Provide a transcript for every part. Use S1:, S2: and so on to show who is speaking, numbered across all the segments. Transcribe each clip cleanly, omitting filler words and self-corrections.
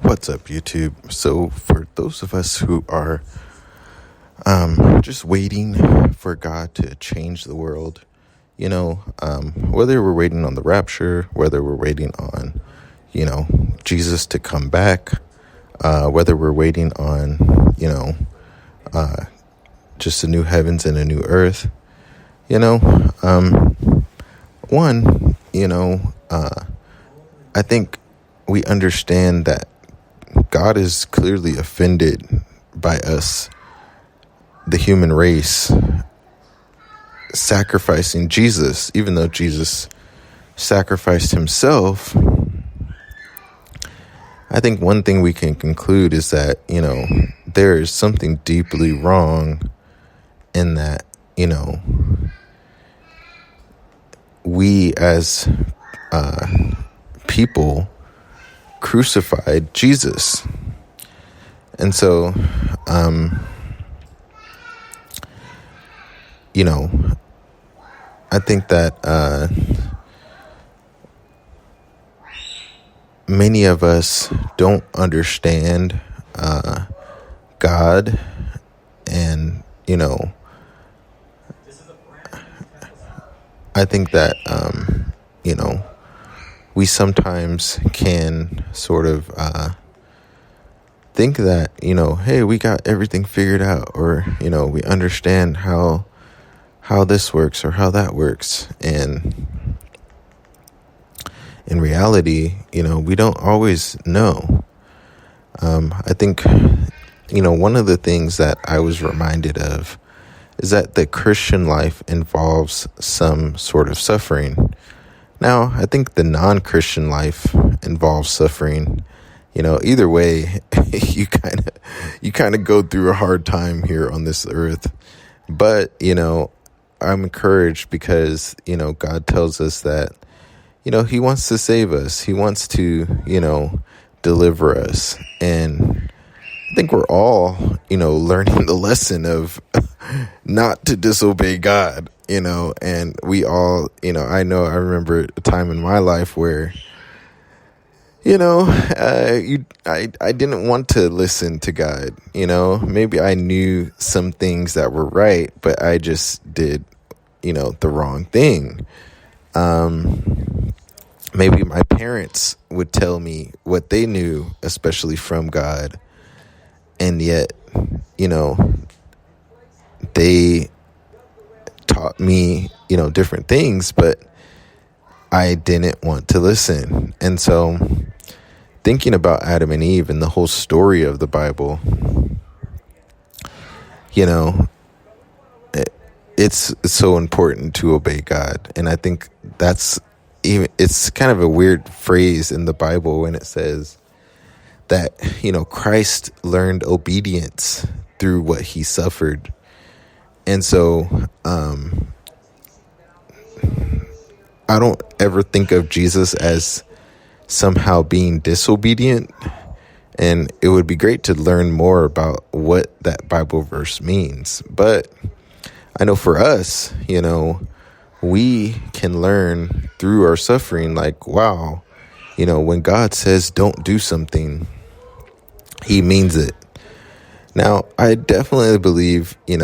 S1: What's up, YouTube? So, for those of us who are just waiting for God to change the world, whether we're waiting on the rapture, whether we're waiting on, Jesus to come back, whether we're waiting on, just a new heavens and a new earth, I think we understand that God is clearly offended by us, the human race, sacrificing Jesus. Even though Jesus sacrificed himself, I think one thing we can conclude is that, there is something deeply wrong in that, we as people crucified Jesus. And so, I think that many of us don't understand God, and I think that we sometimes can sort of think that hey, we got everything figured out, or we understand how this works or how that works, and in reality, we don't always know. I think one of the things that I was reminded of is that the Christian life involves some sort of suffering. Now, I think the non-Christian life involves suffering. Either way, you kind of go through a hard time here on this earth. But, I'm encouraged because, God tells us that, he wants to save us. He wants to, deliver us. And I think we're all, learning the lesson of not to disobey God, and we all, I remember a time in my life where, I didn't want to listen to God, maybe I knew some things that were right, but I just did, the wrong thing. Maybe my parents would tell me what they knew, especially from God. And yet, they taught me, different things, but I didn't want to listen. And so thinking about Adam and Eve and the whole story of the Bible, it's so important to obey God. And I think it's kind of a weird phrase in the Bible when it says that, Christ learned obedience through what he suffered. And so, I don't ever think of Jesus as somehow being disobedient. And it would be great to learn more about what that Bible verse means. But I know for us, we can learn through our suffering, like, wow, when God says don't do something, he means it. Now, I definitely believe, in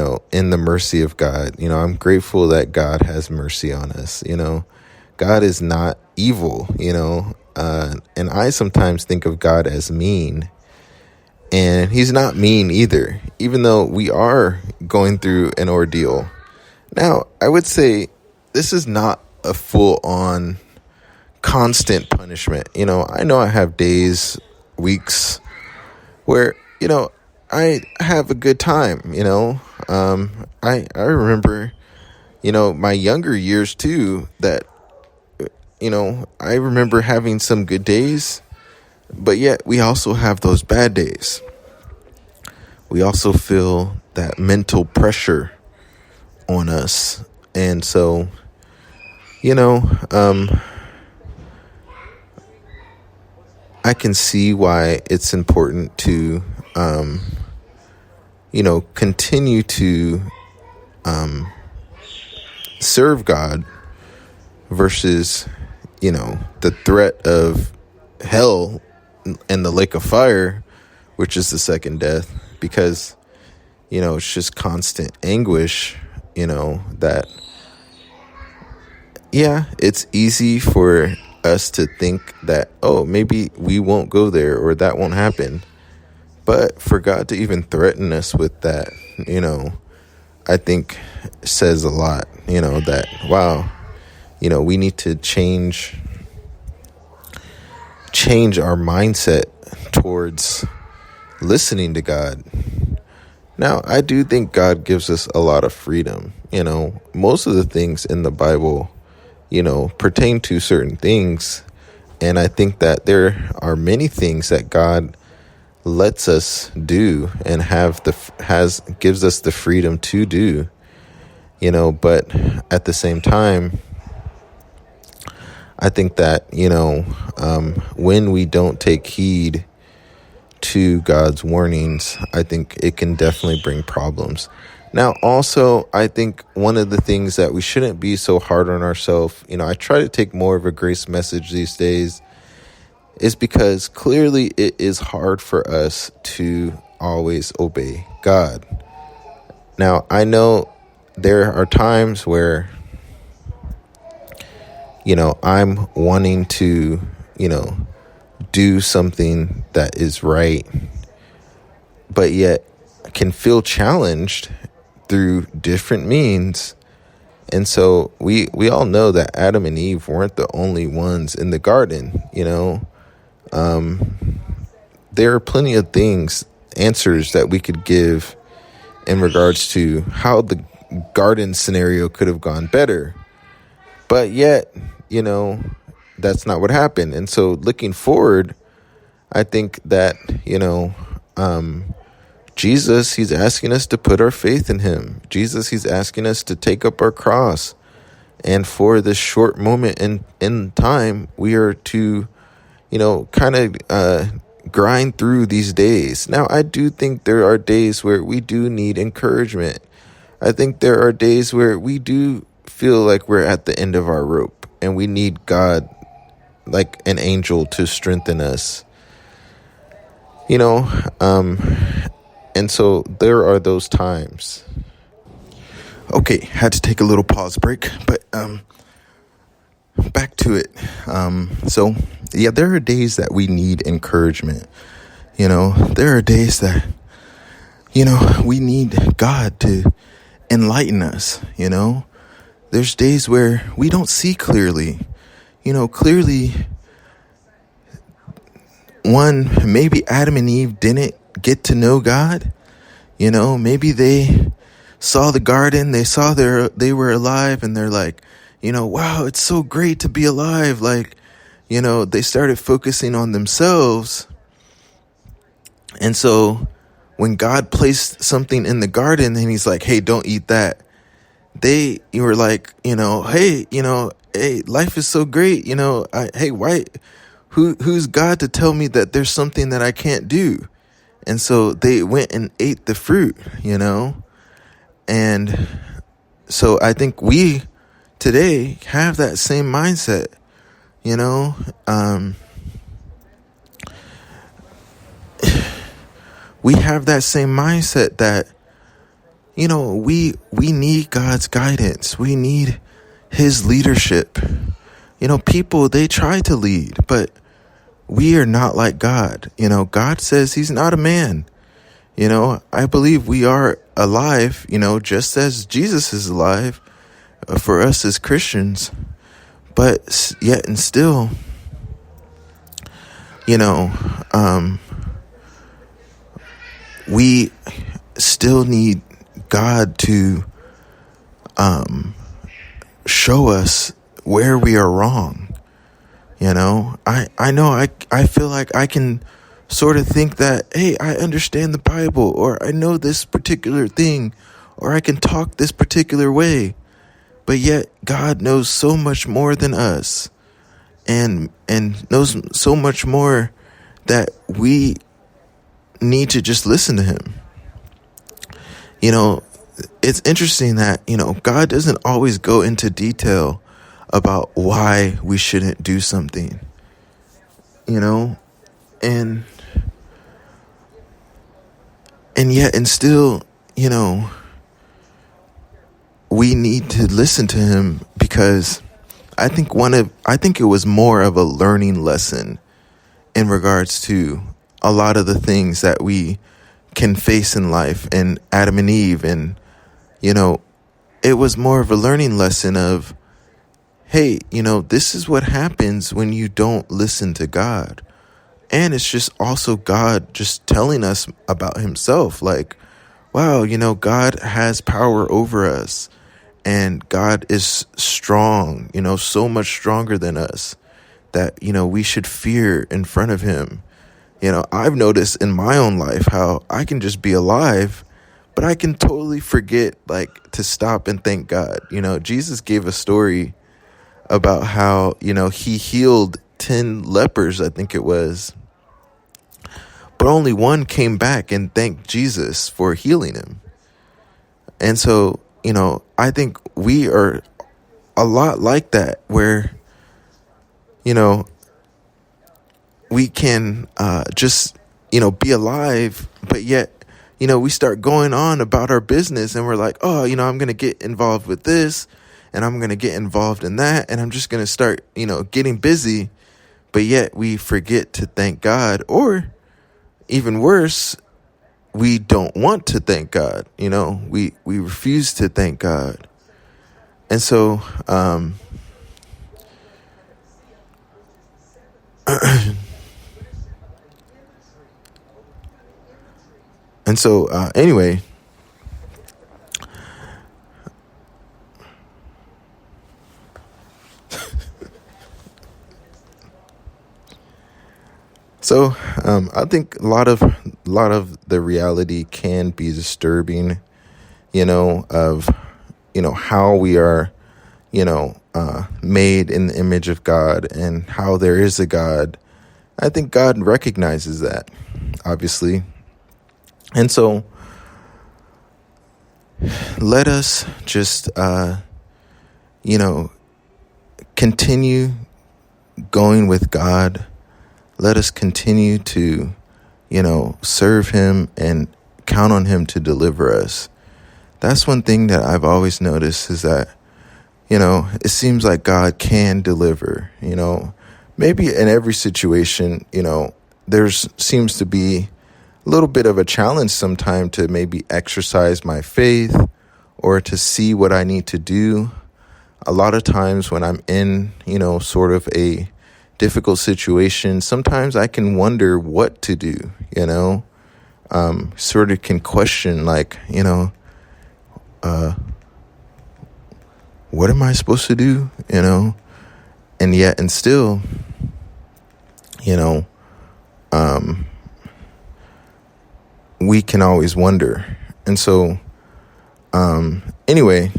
S1: the mercy of God. I'm grateful that God has mercy on us. God is not evil, and I sometimes think of God as mean, and he's not mean either, even though we are going through an ordeal. Now, I would say this is not a full-on constant punishment. I know I have days, weeks where, I have a good time, I remember, my younger years too, that, I remember having some good days, but yet we also have those bad days. We also feel that mental pressure on us. And so, I can see why it's important to, continue to serve God versus, the threat of hell in the lake of fire, which is the second death, because, it's just constant anguish, that, yeah, it's easy for us to think that, oh, maybe we won't go there or that won't happen. But for God to even threaten us with that, I think says a lot, that, wow, we need to change our mindset towards listening to God. Now, I do think God gives us a lot of freedom. Most of the things in the Bible, pertain to certain things. And I think that there are many things that God lets us do and gives us the freedom to do, but at the same time, I think that, when we don't take heed to God's warnings, I think it can definitely bring problems. Now, also, I think one of the things that we shouldn't be so hard on ourselves, I try to take more of a grace message these days, is because clearly it is hard for us to always obey God. Now, I know there are times where, I'm wanting to, do something that is right, but yet can feel challenged through different means. And so we all know that Adam and Eve weren't the only ones in the garden, there are plenty of answers that we could give in regards to how the garden scenario could have gone better. But yet, that's not what happened. And so looking forward, I think that, Jesus, he's asking us to put our faith in him. Jesus, he's asking us to take up our cross. And for this short moment in time, we are to, kind of grind through these days. Now, I do think there are days where we do need encouragement. I think there are days where we do feel like we're at the end of our rope and we need God, like an angel, to strengthen us. And so there are those times. Okay, had to take a little pause break, but back to it. So yeah, there are days that we need encouragement. There are days that, we need God to enlighten us. There's days where we don't see clearly. Clearly, maybe Adam and Eve didn't get to know God. Maybe they saw the garden, they saw they were alive, and they're like, wow, it's so great to be alive. Like, they started focusing on themselves. And so when God placed something in the garden and he's like, hey, don't eat that, they were like, hey, hey, life is so great. Hey, why, who's God to tell me that there's something that I can't do? And so they went and ate the fruit, and so I think we today have that same mindset, we have that same mindset that, we need God's guidance. We need his leadership. People, they try to lead, but we are not like God. God says he's not a man. I believe we are alive, just as Jesus is alive for us as Christians. But yet and still, we still need God to show us where we are wrong. I know I feel like I can sort of think that, hey, I understand the Bible, or I know this particular thing, or I can talk this particular way. But yet God knows so much more than us, and knows so much more that we need to just listen to him. It's interesting that, God doesn't always go into detail about why we shouldn't do something, and and yet and still, we need to listen to him, because I think it was more of a learning lesson in regards to a lot of the things that we can face in life, and Adam and Eve, and it was more of a learning lesson of, hey, this is what happens when you don't listen to God. And it's just also God just telling us about himself, like, wow, God has power over us, and God is strong, so much stronger than us, that, we should fear in front of him. I've noticed in my own life how I can just be alive, but I can totally forget, like, to stop and thank God. Jesus gave a story about how, he healed 10 lepers, I think it was, but only one came back and thanked Jesus for healing him. And so, I think we are a lot like that, where, we can just, be alive, but yet, we start going on about our business, and we're like, oh, I'm going to get involved with this, and I'm going to get involved in that, and I'm just going to start, getting busy, but yet we forget to thank God, or even worse, we don't want to thank God. We refuse to thank God. And so, anyway, so I think a lot of the reality can be disturbing, of how we are, made in the image of God, and how there is a God. I think God recognizes that, obviously. And so let us just, continue going with God. Let us continue to, serve him and count on him to deliver us. That's one thing that I've always noticed, is that, it seems like God can deliver, maybe in every situation, there seems to be a little bit of a challenge sometime to maybe exercise my faith, or to see what I need to do. A lot of times when I'm in, sort of a difficult situation, sometimes I can wonder what to do, sort of can question, like, what am I supposed to do, and yet, and still, we can always wonder. And so, anyway,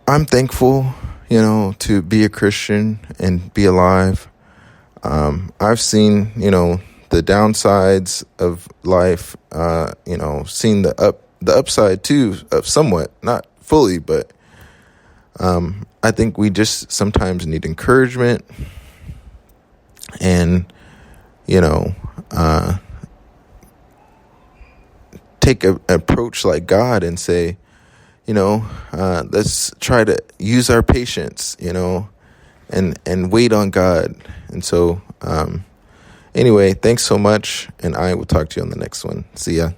S1: I'm thankful, to be a Christian and be alive. I've seen, the downsides of life, seen the upside too, of somewhat, not fully, but I think we just sometimes need encouragement, and, take an approach like God and say, let's try to use our patience, and wait on God. And so, anyway, thanks so much, and I will talk to you on the next one. See ya.